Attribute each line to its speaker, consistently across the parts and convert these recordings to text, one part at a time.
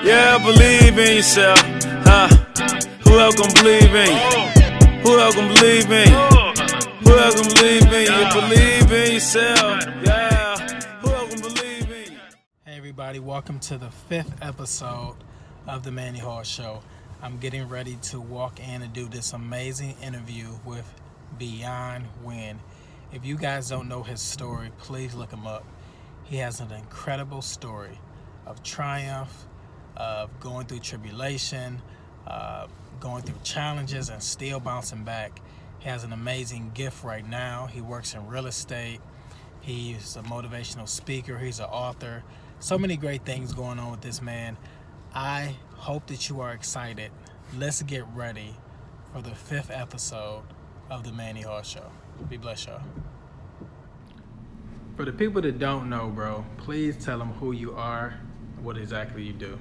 Speaker 1: Yeah, believe in yourself. Who else gon' believe in you? Who else gon' believe in you? Who else gon' believe in you? Believe in yourself. Yeah. Who else gon' believe in you?
Speaker 2: Hey everybody, welcome to the 5th episode of the Manny Hall Show. I'm getting ready to walk in and do this amazing interview with Wynn. If you guys don't know his story, please look him up. He has an incredible story of triumph, of going through tribulation, going through challenges and still bouncing back. He has an amazing gift right now. He works in real estate. He's a motivational speaker. He's an author. So many great things going on with this man. I hope that you are excited. Let's get ready for the 5th episode of the Manny Hall Show. Be blessed, y'all. For the people that don't know, bro, please tell them who you are, what exactly you do.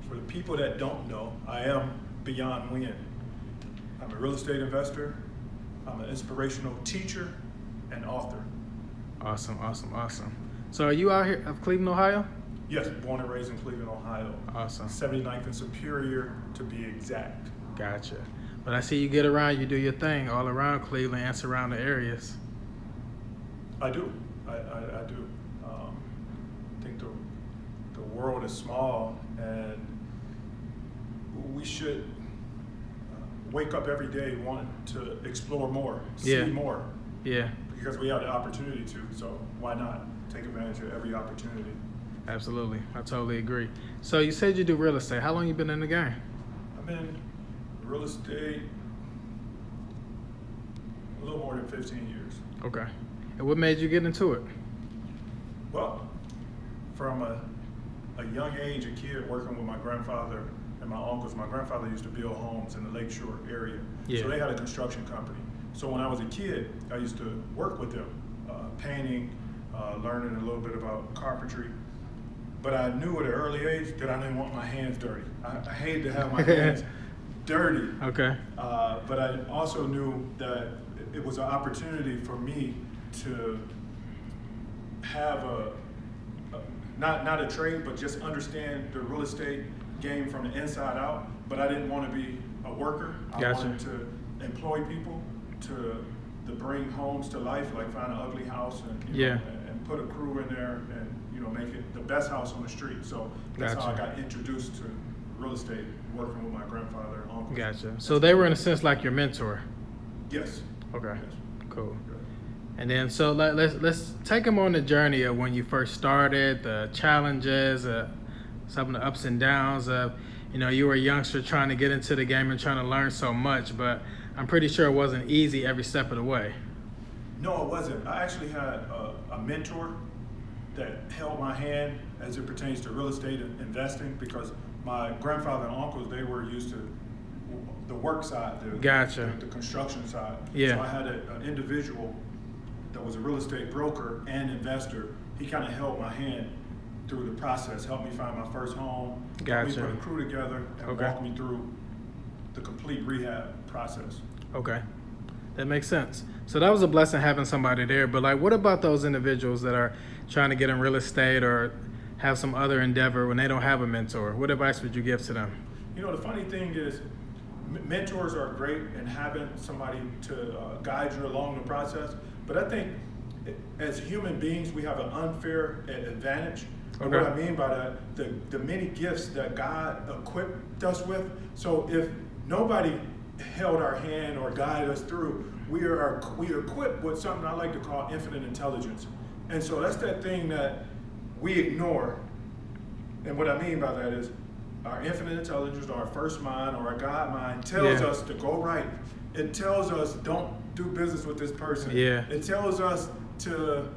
Speaker 3: For the people that don't know, I am Wynn. I'm a real estate investor. I'm an inspirational teacher and author.
Speaker 2: Awesome. So are you out here of Cleveland, Ohio?
Speaker 3: Yes, born and raised in Cleveland, Ohio.
Speaker 2: Awesome.
Speaker 3: 79th and Superior, to be exact.
Speaker 2: Gotcha. But I see you get around, you do your thing all around Cleveland and surrounding areas.
Speaker 3: I do. I do. I think the world is small, and we should wake up every day wanting to explore more, see more.
Speaker 2: Yeah.
Speaker 3: Because we have the opportunity to, so why not take advantage of every opportunity?
Speaker 2: Absolutely. I totally agree. So you said you do real estate. How long you been in the game?
Speaker 3: I've been in real estate a little more than 15 years.
Speaker 2: Okay. And what made you get into it?
Speaker 3: Well, from a young age, a kid working with my grandfather and my uncles. My grandfather used to build homes in the Lakeshore area.
Speaker 2: Yeah.
Speaker 3: So they had a construction company. So when I was a kid, I used to work with them, painting, learning a little bit about carpentry. But I knew at an early age that I didn't want my hands dirty. I hated to have my hands dirty.
Speaker 2: Okay.
Speaker 3: But I also knew that it was an opportunity for me to have not a trade, but just understand the real estate game from the inside out. But I didn't want to be a worker. I wanted to employ people to bring homes to life, like find an ugly house and and put a crew in there and make it the best house on the street. So that's how I got introduced to real estate, working with my grandfather and uncle.
Speaker 2: Gotcha. So they were in a sense like your mentor.
Speaker 3: Yes.
Speaker 2: Okay.
Speaker 3: Yes.
Speaker 2: Cool. And then so let's take them on the journey of when you first started, the challenges, some of the ups and downs of, you were a youngster trying to get into the game and trying to learn so much, but I'm pretty sure it wasn't easy every step of the way.
Speaker 3: No, it wasn't. I actually had a mentor that held my hand as it pertains to real estate and investing, because my grandfather and uncles, they were used to the work side, the construction side.
Speaker 2: Yeah.
Speaker 3: So I had an individual that was a real estate broker and investor. He kind of held my hand through the process, helped me find my first home, helped me put a crew together, and walked me through the complete rehab process.
Speaker 2: Okay. That makes sense. So that was a blessing having somebody there. But what about those individuals that are trying to get in real estate or have some other endeavor when they don't have a mentor? What advice would you give to them?
Speaker 3: The funny thing is, mentors are great and having somebody to guide you along the process. But I think as human beings, we have an unfair advantage. And what I mean by that, the many gifts that God equipped us with. So if nobody held our hand or guided us through, we are equipped with something I like to call infinite intelligence. And so that's that thing that we ignore. And what I mean by that is our infinite intelligence, or our first mind, or our God mind tells us to go right. It tells us don't do business with this person.
Speaker 2: Yeah.
Speaker 3: It tells us to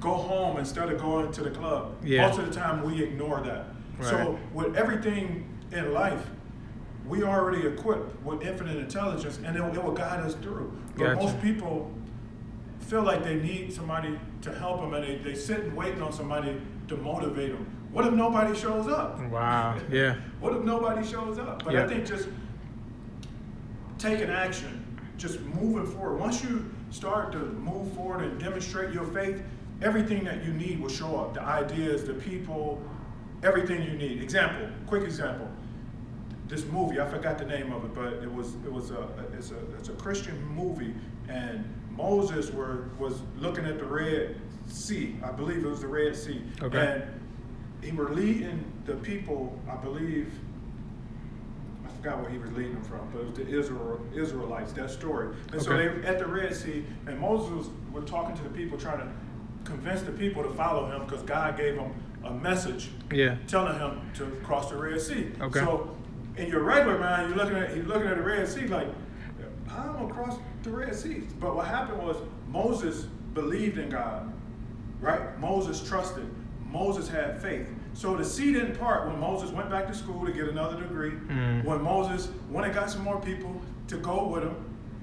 Speaker 3: go home instead of going to the club.
Speaker 2: Yeah.
Speaker 3: Most of the time we ignore that.
Speaker 2: Right.
Speaker 3: So with everything in life, we are already equipped with infinite intelligence, and it will guide us through. But most people feel like they need somebody to help them, and they sit and waiting on somebody to motivate them. What if nobody shows up?
Speaker 2: Wow, yeah.
Speaker 3: What if nobody shows up? But I think just taking action, just moving forward. Once you start to move forward and demonstrate your faith, everything that you need will show up. The ideas, the people, everything you need. Quick example. This movie, I forgot the name of it, but it's a Christian movie, and Moses was looking at the Red Sea. I believe it was the Red Sea.
Speaker 2: Okay.
Speaker 3: And he were leading the people, I believe, I forgot where he was leading them from, but it was the Israelites, that story. And so they were at the Red Sea, and Moses was talking to the people, trying to convince the people to follow him, because God gave him a message telling him to cross the Red Sea.
Speaker 2: Okay.
Speaker 3: So in your regular mind, you're looking at the Red Sea like, how am I gonna cross the Red Sea? But what happened was Moses believed in God, right? Moses trusted. Moses had faith. So the sea didn't part when Moses went back to school to get another degree. When Moses went and got some more people to go with him,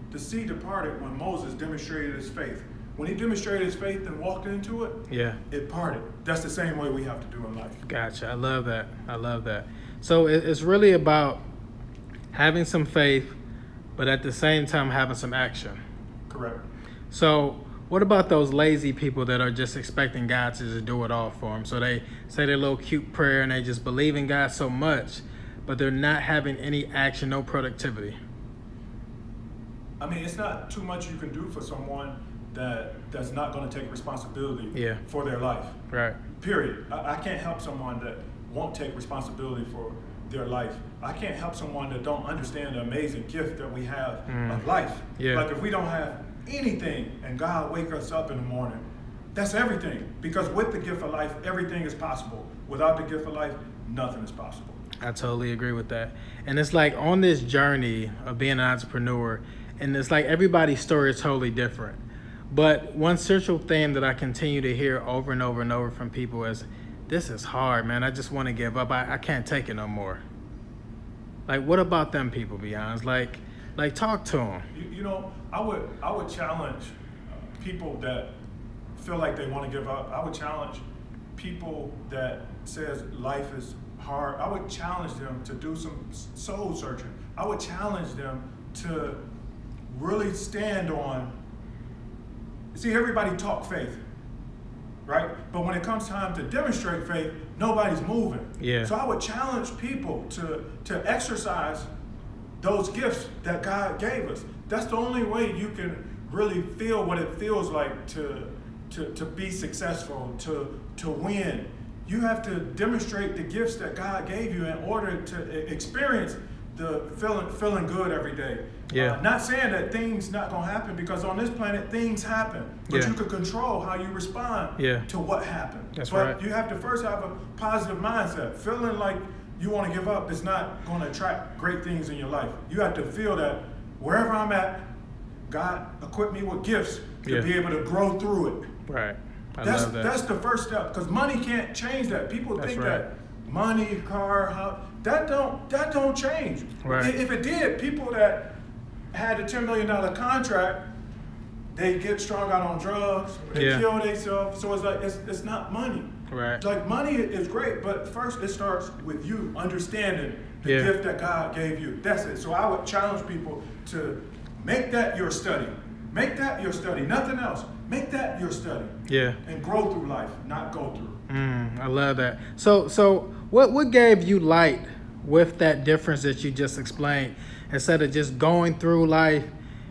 Speaker 3: the sea departed when Moses demonstrated his faith. When he demonstrated his faith and walked into it, it parted. That's the same way we have to do in life.
Speaker 2: Gotcha. I love that. So it's really about having some faith, but at the same time having some action.
Speaker 3: Correct.
Speaker 2: So what about those lazy people that are just expecting God to just do it all for them? So they say their little cute prayer and they just believe in God so much, but they're not having any action, no productivity.
Speaker 3: I mean, it's not too much you can do for someone that's not going to take responsibility for their life.
Speaker 2: Right.
Speaker 3: Period. I can't help someone that won't take responsibility for their life. I can't help someone that don't understand the amazing gift that we have of life. Like if we don't have anything and God wake us up in the morning, that's everything. Because with the gift of life, everything is possible. Without the gift of life, nothing is possible.
Speaker 2: I totally agree with that. And it's like on this journey of being an entrepreneur, and it's like everybody's story is totally different. But one central thing that I continue to hear over and over and over from people is, this is hard, man. I just want to give up. I can't take it no more. Like, what about them people, Beyonce? Like talk to them.
Speaker 3: You know, I would challenge people that feel like they want to give up. I would challenge people that says life is hard. I would challenge them to do some soul searching. I would challenge them to really stand on. See, everybody talk faith, right? But when it comes time to demonstrate faith, nobody's moving. So I would challenge people to exercise those gifts that God gave us. That's the only way you can really feel what it feels like to be successful, to win. You have to demonstrate the gifts that God gave you in order to experience the feeling good every day. Not saying that things not gonna happen, because on this planet things happen, but you can control how you respond to what happened. But you have to first have a positive mindset. Feeling like you want to give up is not going to attract great things in your life. You have to feel that wherever I'm at, God equipped me with gifts to be able to grow through it.
Speaker 2: Right.
Speaker 3: That's the first step, because money can't change that. People think that money, car, house, that don't change.
Speaker 2: Right.
Speaker 3: If it did, people that had a $10 million contract, they get strung out on drugs, they kill themselves. So it's like it's not money.
Speaker 2: Right.
Speaker 3: Like money is great, but first it starts with you understanding the gift that God gave you. That's it. So I would challenge people to make that your study. Make that your study. Nothing else. Make that your study. And grow through life, not go through.
Speaker 2: I love that. So what gave you light with that difference that you just explained, instead of just going through life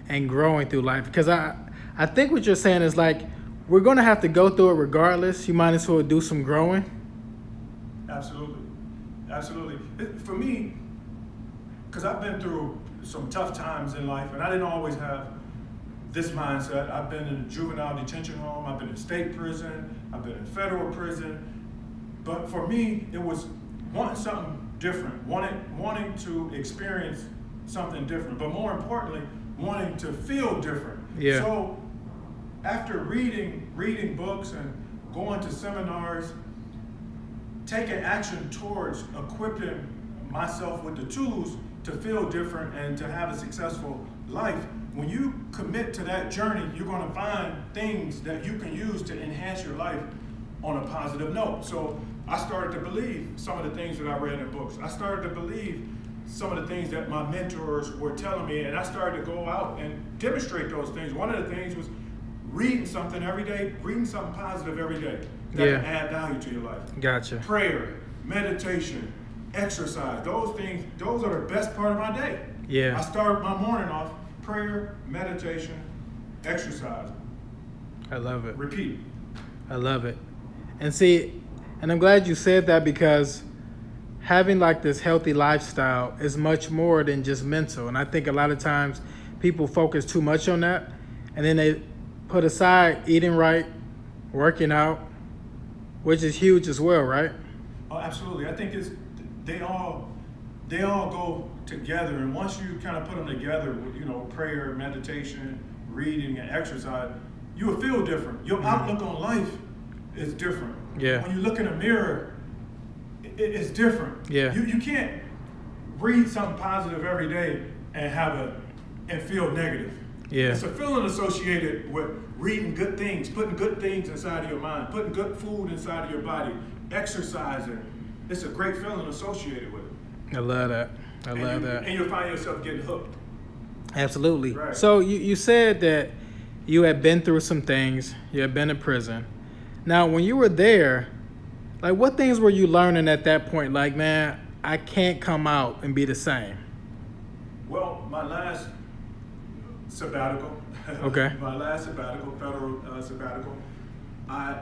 Speaker 2: and growing through life? Because I think what you're saying is like, we're going to have to go through it regardless. You might as well do some growing.
Speaker 3: Absolutely. For me, because I've been through some tough times in life, and I didn't always have this mindset. I've been in a juvenile detention home. I've been in state prison. I've been in federal prison. But for me, it was wanting something different, wanting to experience something different, but more importantly, wanting to feel different. So after reading books and going to seminars, taking action towards equipping myself with the tools to feel different and to have a successful life, when you commit to that journey, you're going to find things that you can use to enhance your life on a positive note. So I started to believe some of the things that I read in books. I started to believe some of the things that my mentors were telling me, and I started to go out and demonstrate those things. One of the things was reading something every day, reading something positive every day that can add value to your life.
Speaker 2: Gotcha.
Speaker 3: Prayer, meditation, exercise. Those things, those are the best part of my day.
Speaker 2: Yeah.
Speaker 3: I start my morning off prayer, meditation, exercise.
Speaker 2: I love it.
Speaker 3: Repeat.
Speaker 2: I love it. And see, and I'm glad you said that, because having like this healthy lifestyle is much more than just mental. And I think a lot of times people focus too much on that, and then they put aside eating right, working out, which is huge as well, right?
Speaker 3: Oh, absolutely. I think they all go together, and once you kind of put them together with, you know, prayer, meditation, reading, and exercise, you will feel different. Your outlook on life is different.
Speaker 2: Yeah.
Speaker 3: When you look in a mirror, it's different.
Speaker 2: Yeah.
Speaker 3: You can't read something positive every day and feel negative.
Speaker 2: Yeah.
Speaker 3: It's a feeling associated with reading good things, putting good things inside of your mind, putting good food inside of your body, exercising. It's a great feeling associated with it.
Speaker 2: I love that. I love that.
Speaker 3: And you'll find yourself getting hooked.
Speaker 2: Absolutely.
Speaker 3: Right.
Speaker 2: So you said that you had been through some things. You had been in prison. Now, when you were there, like, what things were you learning at that point? Like, man, I can't come out and be the same.
Speaker 3: Well, my last sabbatical.
Speaker 2: Okay.
Speaker 3: My last sabbatical, federal sabbatical. And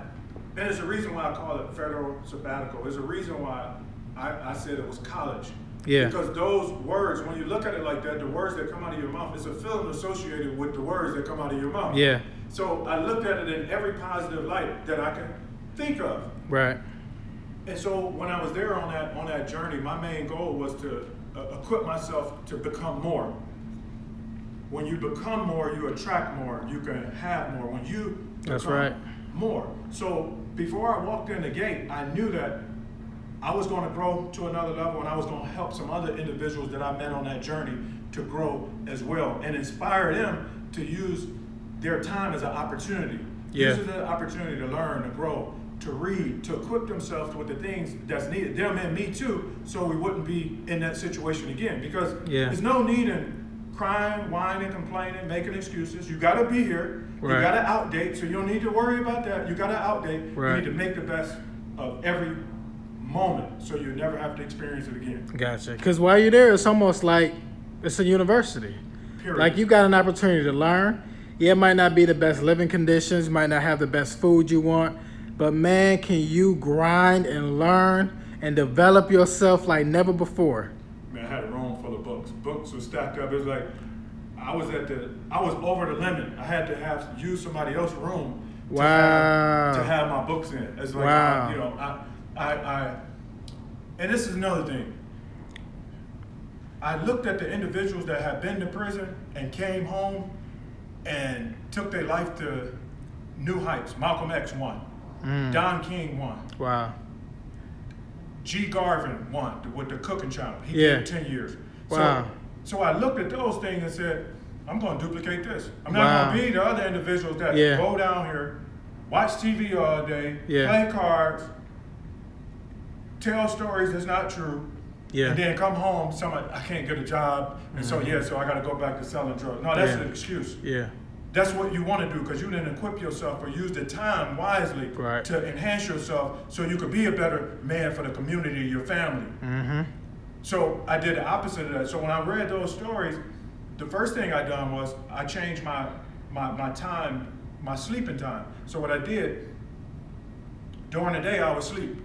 Speaker 3: there's a reason why I call it federal sabbatical. There's a reason why I said it was college.
Speaker 2: Yeah.
Speaker 3: Because those words, when you look at it like that, the words that come out of your mouth, it's a feeling associated with the words that come out of your mouth.
Speaker 2: Yeah.
Speaker 3: So I looked at it in every positive light that I can think of.
Speaker 2: Right.
Speaker 3: And so when I was there on that journey, my main goal was to equip myself to become more. When you become more, you attract more. You can have more. When you
Speaker 2: That's
Speaker 3: become
Speaker 2: right.
Speaker 3: more. So before I walked in the gate, I knew that I was going to grow to another level, and I was going to help some other individuals that I met on that journey to grow as well, and inspire them to use their time as an opportunity.
Speaker 2: Yeah.
Speaker 3: Use it as an opportunity to learn, to grow, to read, to equip themselves with the things that's needed, them and me too, so we wouldn't be in that situation again. Because there's no need in crying, whining, complaining, making excuses. You got to be here.
Speaker 2: Right.
Speaker 3: You got to outdate, so you don't need to worry about that. You got to outdate.
Speaker 2: Right.
Speaker 3: You need to make the best of every moment, so you never have to experience it again.
Speaker 2: Gotcha. Because while you're there, it's almost like it's a university.
Speaker 3: Period.
Speaker 2: Like, you got an opportunity to learn. Yeah, it might not be the best living conditions, might not have the best food you want, but man, can you grind and learn and develop yourself like never before.
Speaker 3: Man, I had a room full of books. Books were stacked up. It was like I was over the limit. I had to use somebody else's room to have my books in. It's like I and this is another thing. I looked at the individuals that had been to prison and came home and took their life to new heights. Malcolm X won. Don King won.
Speaker 2: Wow.
Speaker 3: G. Garvin won with the cooking channel. He
Speaker 2: Yeah.
Speaker 3: did 10 years.
Speaker 2: Wow.
Speaker 3: So I looked at those things and said, I'm going to duplicate this. I'm not going to be the other individuals that go down here, watch TV all day, play cards, tell stories that's not true, and then come home, I can't get a job, and so I got to go back to selling drugs. No, that's an excuse.
Speaker 2: Yeah.
Speaker 3: That's what you want to do, because you didn't equip yourself or use the time wisely to enhance yourself so you could be a better man for the community, your family.
Speaker 2: Mm-hmm.
Speaker 3: So I did the opposite of that. So when I read those stories, the first thing I done was I changed my time, my sleeping time. So what I did, during the day I would sleep.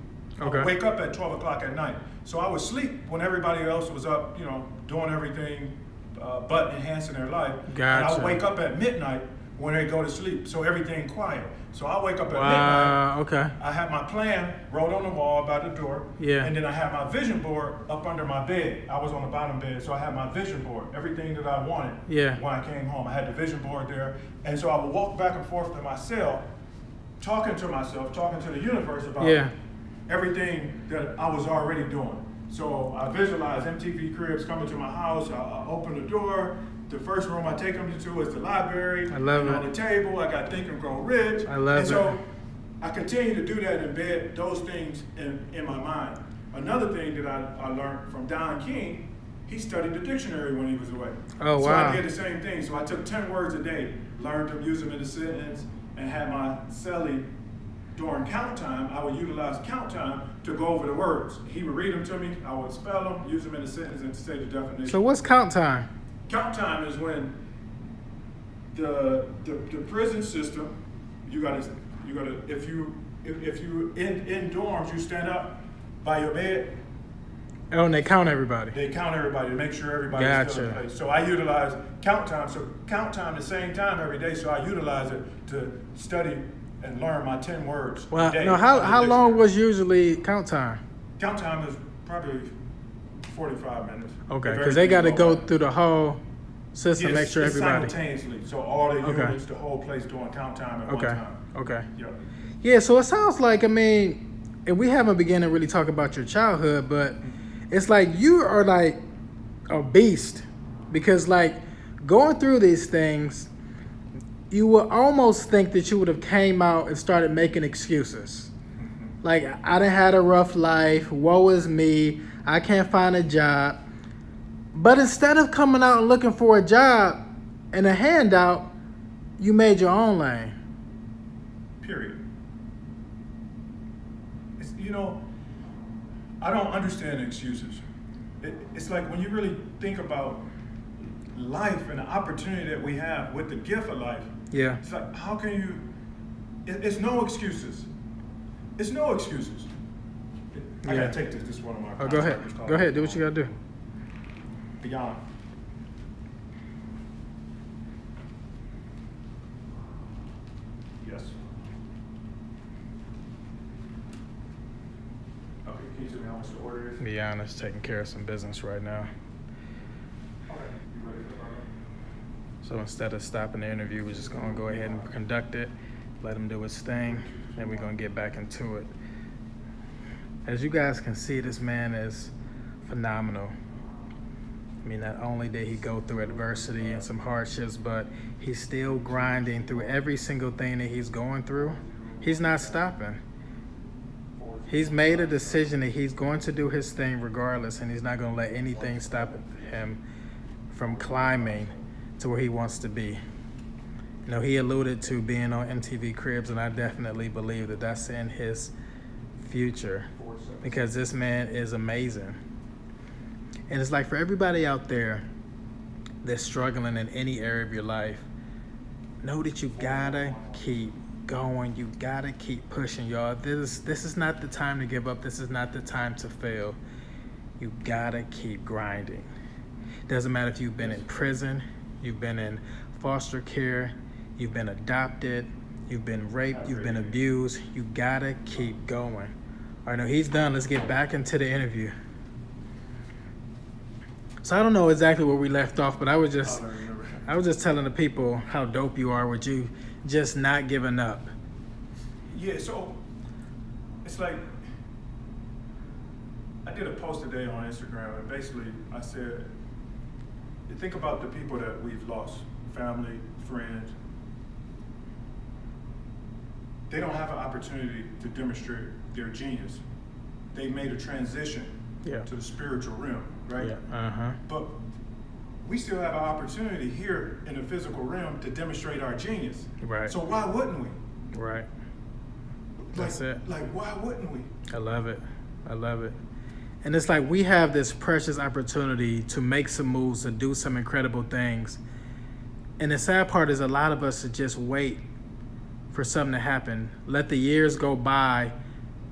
Speaker 3: I would wake up at 12 o'clock at night. So I would sleep when everybody else was up, doing everything but enhancing their life.
Speaker 2: Gotcha.
Speaker 3: And I would wake up at midnight when they go to sleep. So everything quiet. So I wake up at midnight.
Speaker 2: Okay.
Speaker 3: I had my plan wrote on the wall by the door.
Speaker 2: Yeah.
Speaker 3: And then I had my vision board up under my bed. I was on the bottom bed, so I had my vision board. Everything that I wanted when I came home. I had the vision board there. And so I would walk back and forth to my cell, talking to myself, talking to the universe about everything that I was already doing. So I visualized MTV Cribs coming to my house. I open the door. The first room I take them to is the library.
Speaker 2: I love it.
Speaker 3: On the table, I got Think and Grow Rich.
Speaker 2: I love it.
Speaker 3: And so I continue to do that and embed those things in my mind. Another thing that I learned from Don King, he studied the dictionary when he was away.
Speaker 2: Oh, wow.
Speaker 3: So I did the same thing. So I took 10 words a day, learned to use them in a sentence, and had my cellie during count time, I would utilize count time to go over the words. He would read them to me, I would spell them, use them in a sentence, and say the definition.
Speaker 2: So what's count time?
Speaker 3: Count time is when the prison system, you gotta if you in dorms, you stand up by your bed.
Speaker 2: Oh, and they count everybody.
Speaker 3: They count everybody to make sure everybody's still in place. So I utilize count time. So count time the same time every day. So I utilize it to study and learn my 10 words
Speaker 2: Well,
Speaker 3: a day.
Speaker 2: no, how long was usually count time?
Speaker 3: Count time is probably 45 minutes.
Speaker 2: Okay, because they got to go through the whole system,
Speaker 3: Yes,
Speaker 2: make sure
Speaker 3: it's
Speaker 2: everybody.
Speaker 3: simultaneously. So all the
Speaker 2: Okay.
Speaker 3: units, the whole place doing count time at one time.
Speaker 2: Okay.
Speaker 3: Yeah.
Speaker 2: Yeah, so it sounds like, I mean, and we haven't begun to really talk about your childhood, but it's like you are like a beast, because like going through these things, you would almost think that you would have came out and started making excuses. Like, I done had a rough life, woe is me, I can't find a job. But instead of coming out and looking for a job and a handout, you made your own lane.
Speaker 3: Period. You know, I don't understand excuses. It's like when you really think about life and the opportunity that we have with the gift of life.
Speaker 2: Yeah.
Speaker 3: It's like, how can you? It's no excuses. It's no excuses. I gotta take this. This is one of my.
Speaker 2: Oh, go ahead. Go ahead. Do what you gotta do.
Speaker 3: Beyond. Yes. Okay, can you tell me how much the order is?
Speaker 2: Be honest, taking care of some business right now.
Speaker 3: Okay, you ready to start?
Speaker 2: So instead of stopping the interview, we're just gonna go ahead and conduct it, let him do his thing, and we're gonna get back into it. As you guys can see, this man is phenomenal. I mean, not only did he go through adversity and some hardships, but he's still grinding through every single thing that he's going through. He's not stopping. He's made a decision that he's going to do his thing regardless, and he's not going to let anything stop him from climbing to where he wants to be. You know, he alluded to being on MTV Cribs, and I definitely believe that that's in his future, because this man is amazing. And it's like, for everybody out there that's struggling in any area of your life, know that you gotta keep going. You gotta keep pushing, y'all. This is not the time to give up. This is not the time to fail. You gotta keep grinding. Doesn't matter if you've been in prison, you've been in foster care, you've been adopted, you've been raped, you've been abused. You gotta keep going. All right, now he's done. Let's get back into the interview. So I don't know exactly where we left off, but I was just telling the people how dope you are with you just not giving up.
Speaker 3: Yeah, so it's like, I did a post today on Instagram, and basically I said, think about the people that we've lost, family, friends. They don't have an opportunity to demonstrate their genius. They made a transition to the spiritual realm, right?
Speaker 2: Yeah.
Speaker 3: But we still have an opportunity here in the physical realm to demonstrate our genius.
Speaker 2: Right.
Speaker 3: So why wouldn't we?
Speaker 2: Right. That's it.
Speaker 3: Like, why wouldn't we?
Speaker 2: I love it. I love it. And it's like, we have this precious opportunity to make some moves, to do some incredible things. And the sad part is, a lot of us just wait for something to happen. Let the years go by,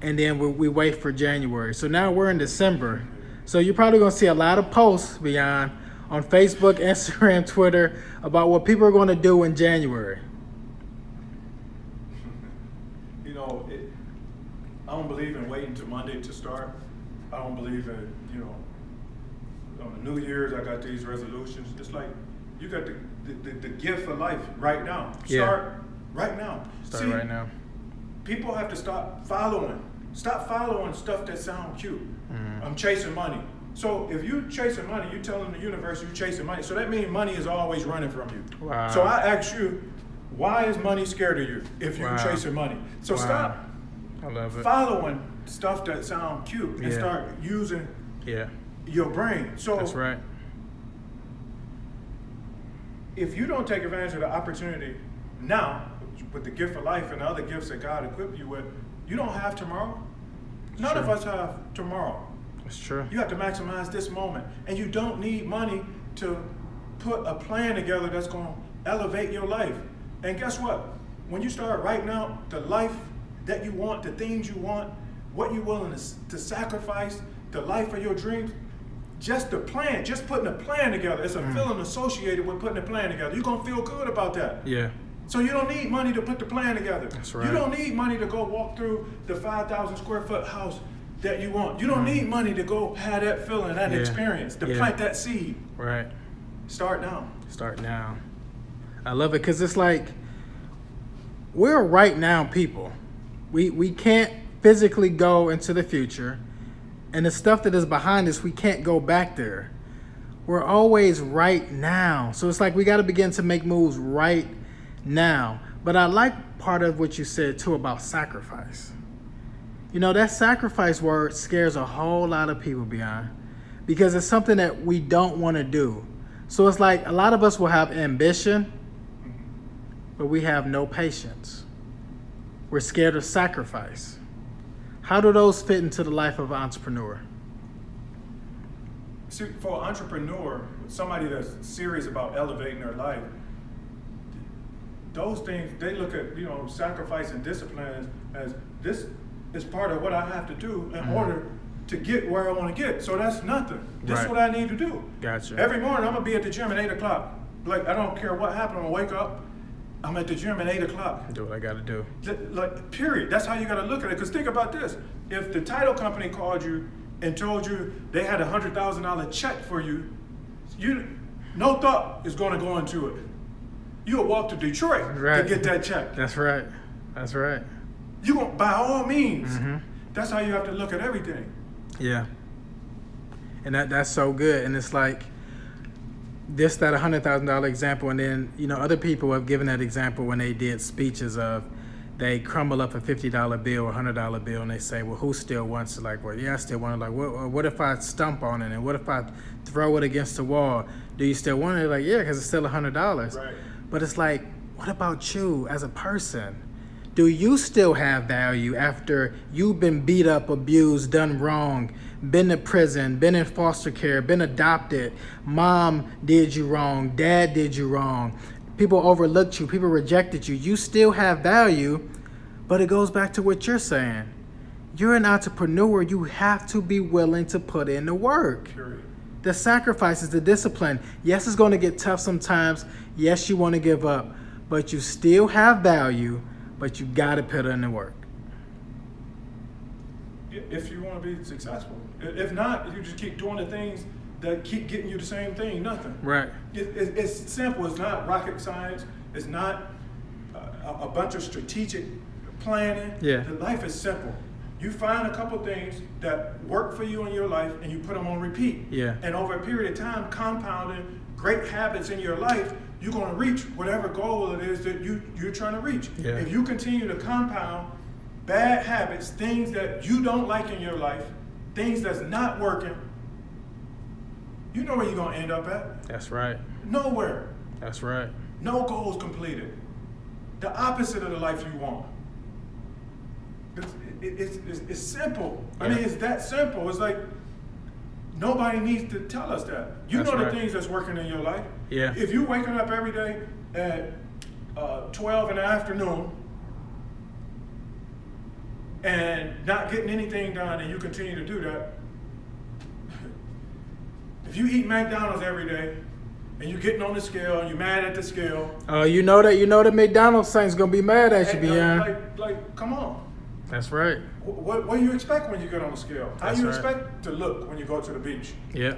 Speaker 2: and then we wait for January. So now we're in December. So you're probably gonna see a lot of posts beyond on Facebook, Instagram, Twitter about what people are gonna do in January.
Speaker 3: You know, I don't believe in waiting till Monday to start. I don't believe in, on the New Year's, I got these resolutions. It's like, you got the gift of life right now. Start right now.
Speaker 2: Start right now.
Speaker 3: People have to stop following stuff that sound cute. I'm chasing money. So if you chasing money, you telling the universe you chasing money. So that means money is always running from you.
Speaker 2: Wow.
Speaker 3: So I ask you, why is money scared of you if you're chasing money? So stop following stuff that sound cute and start using your brain. So
Speaker 2: that's right.
Speaker 3: If you don't take advantage of the opportunity now, with the gift of life and the other gifts that God equipped you with, you don't have tomorrow. None of us have tomorrow.
Speaker 2: It's true.
Speaker 3: You have to maximize this moment. And you don't need money to put a plan together that's going to elevate your life. And guess what? When you start writing out the life that you want, the things you want, what you're willing to sacrifice, the life of your dreams, just the plan, just putting a plan together. It's a feeling associated with putting a plan together. You're going to feel good about that.
Speaker 2: Yeah.
Speaker 3: So you don't need money to put the plan together.
Speaker 2: That's right.
Speaker 3: You don't need money to go walk through the 5,000 square foot house that you want. You don't need money to go have that feeling, that experience, to plant that seed.
Speaker 2: Right.
Speaker 3: Start now.
Speaker 2: Start now. I love it because it's like we're right now people. We can't physically go into the future, and the stuff that is behind us, we can't go back there. We're always right now. So it's like we got to begin to make moves right now. But I like part of what you said too about sacrifice. You know, that sacrifice word scares a whole lot of people, Beyond, because it's something that we don't want to do. So it's like a lot of us will have ambition, but we have no patience. We're scared of sacrifice. How do those fit into the life of an entrepreneur?
Speaker 3: See, for an entrepreneur, somebody that's serious about elevating their life, those things, they look at, sacrifice and discipline as this is part of what I have to do in order to get where I want to get. So that's nothing. This is what I need to do.
Speaker 2: Gotcha.
Speaker 3: Every morning, I'm going to be at the gym at 8 o'clock. Like, I don't care what happened. I'm going to wake up. I'm at the gym at 8 o'clock.
Speaker 2: Do what I got to do.
Speaker 3: Like, period. That's how you got to look at it. Because think about this. If the title company called you and told you they had a $100,000 check for you, no thought is going to go into it. You'll walk to Detroit to get that check.
Speaker 2: That's right. That's right.
Speaker 3: You're going to, by all means. That's how you have to look at everything.
Speaker 2: Yeah. And that's so good. And it's like, that $100,000 example, and then other people have given that example when they did speeches of they crumble up a $50 bill or $100 bill and they say, well, who still wants it? Like, well, yeah, I still want it. Like, what if I stump on it, and what if I throw it against the wall? Do you still want it? Like, yeah, because it's still $100.
Speaker 3: Right.
Speaker 2: But it's like, what about you as a person? Do you still have value after you've been beat up, abused, done wrong, been to prison, been in foster care, been adopted, mom did you wrong, dad did you wrong, people overlooked you, people rejected you? You still have value, but it goes back to what you're saying. You're an entrepreneur. You have to be willing to put in the work.
Speaker 3: Period.
Speaker 2: The sacrifices, the discipline. Yes, it's going to get tough sometimes. Yes, you want to give up, but you still have value, but you got to put in the work.
Speaker 3: If you want to be successful. If not, you just keep doing the things that keep getting you the same thing, nothing.
Speaker 2: Right.
Speaker 3: It's simple. It's not rocket science. It's not a bunch of strategic planning.
Speaker 2: Yeah.
Speaker 3: The life is simple. You find a couple things that work for you in your life and you put them on repeat.
Speaker 2: Yeah.
Speaker 3: And over a period of time, compounding great habits in your life, you're going to reach whatever goal it is that you're trying to reach.
Speaker 2: Yeah.
Speaker 3: If you continue to compound bad habits, things that you don't like in your life, things that's not working, you know where you're going to end up at.
Speaker 2: That's right.
Speaker 3: Nowhere.
Speaker 2: That's right.
Speaker 3: No goals completed. The opposite of the life you want. It's simple.
Speaker 2: Yeah.
Speaker 3: I mean, it's that simple. It's like nobody needs to tell us that. You
Speaker 2: That's
Speaker 3: know the
Speaker 2: right.
Speaker 3: things that's working in your life.
Speaker 2: Yeah.
Speaker 3: If you're waking up every day at 12 in the afternoon and not getting anything done, and you continue to do that, if you eat McDonald's every day and you're getting on the scale and you're mad at the scale,
Speaker 2: you know that McDonald's saint's gonna be mad at you, Beyond.
Speaker 3: like, come on.
Speaker 2: That's right.
Speaker 3: What do you expect when you get on the scale? How
Speaker 2: That's
Speaker 3: do you
Speaker 2: right.
Speaker 3: expect to look when you go to the beach?
Speaker 2: Yeah.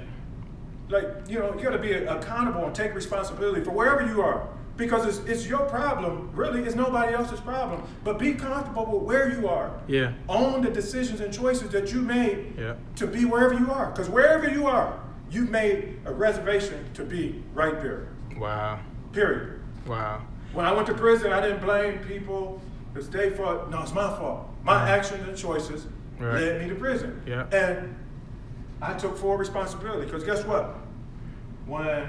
Speaker 3: Like, you got to be accountable and take responsibility for wherever you are, because it's your problem. Really, it's nobody else's problem. But be comfortable with where you are.
Speaker 2: Yeah.
Speaker 3: Own the decisions and choices that you made
Speaker 2: Yeah.
Speaker 3: to be wherever you are. Because wherever you are, you've made a reservation to be right there.
Speaker 2: Wow.
Speaker 3: Period.
Speaker 2: Wow.
Speaker 3: When I went to prison, I didn't blame people because they thought, no, it's my fault. My actions and choices led me to prison.
Speaker 2: Yeah.
Speaker 3: And I took full responsibility, because guess what? When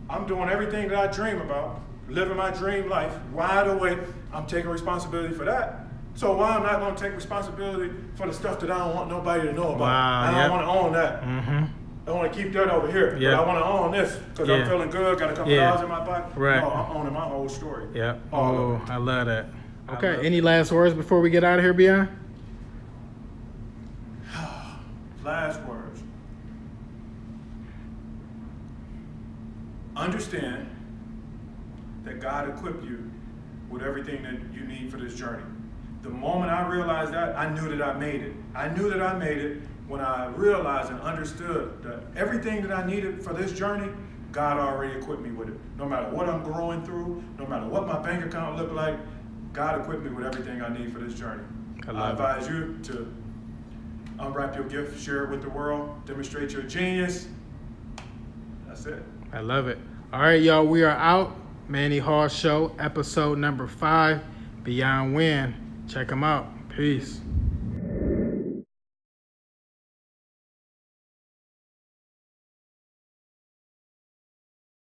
Speaker 3: I'm doing everything that I dream about, living my dream life, wide awake. I'm taking responsibility for that. So why I'm not going to take responsibility for the stuff that I don't want nobody to know about?
Speaker 2: Wow,
Speaker 3: I don't want to own that.
Speaker 2: Mm-hmm.
Speaker 3: I want to keep that over here.
Speaker 2: Yeah.
Speaker 3: But I want to own this because I'm feeling good, got a couple dollars in my pocket.
Speaker 2: Right.
Speaker 3: No, I'm owning my whole story.
Speaker 2: Yeah.
Speaker 3: All
Speaker 2: Oh,
Speaker 3: of it.
Speaker 2: I love that. Okay. Any last words before we get out of here, Beyond?
Speaker 3: Last words. Understand that God equipped you with everything that you need for this journey. The moment I realized that, I knew that I made it. I knew that I made it when I realized and understood that everything that I needed for this journey, God already equipped me with it. No matter what I'm growing through, no matter what my bank account look like, God equipped me with everything I need for this journey. I advise you to unwrap your gift, share it with the world, demonstrate your genius. That's it.
Speaker 2: I love it. All right, y'all, we are out. Manny Hall Show, episode number 5, Beyond Wynn. Check them out. Peace.